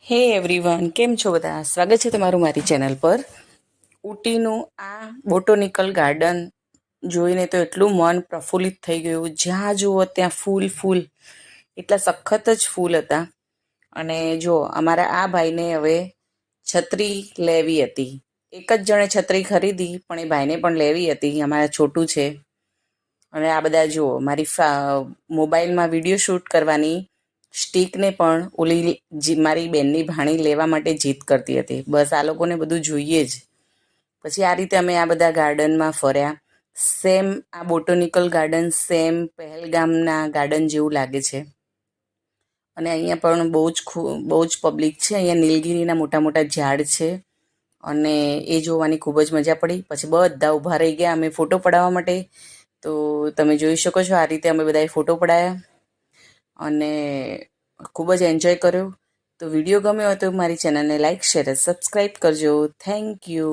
હે એવરીવન, કેમ છો બધા? સ્વાગત છે તમારું મારી ચેનલ પર. ઊટીનું આ બોટોનિકલ ગાર્ડન જોઈને તો એટલું મન પ્રફુલ્લિત થઈ ગયું. જ્યાં જુઓ ત્યાં ફૂલ ફૂલ, એટલા સખત જ ફૂલ હતા. અને જો અમારા આ ભાઈને હવે છત્રી લેવી હતી. એક જ જણે છત્રી ખરીદી, પણ એ ભાઈને પણ લેવી હતી. અમારા છોટું છે. અને આ બધા જુઓ, મારી મોબાઈલમાં વિડીયો શૂટ કરવાની સ્ટીકને પણ મારી બેનની ભાણી લેવા માટે જીદ કરતી હતી. બસ આ લોકોને બધું જોઈએ જ. પછી આ રીતે અમે આ બધા ગાર્ડનમાં ફર્યા. સેમ આ બોટોનિકલ ગાર્ડન સેમ પહેલગામના ગાર્ડન જેવું લાગે છે. અને અહીંયા પણ બહુ જ પબ્લિક છે. અહીંયા નીલગિરીના મોટા મોટા ઝાડ છે અને એ જોવાની ખૂબ જ મજા પડી. પછી બધા ઊભા રહી ગયા અમે ફોટો પડાવવા માટે. તો તમે જોઈ શકો છો, આ રીતે અમે બધાએ ફોટો પડાયા અને ખૂબ જ એન્જોય કર્યો. તો વિડીયો ગમ્યો હોય તો મારી ચેનલને લાઇક, શેર અને સબસ્ક્રાઈબ કરજો. Thank you.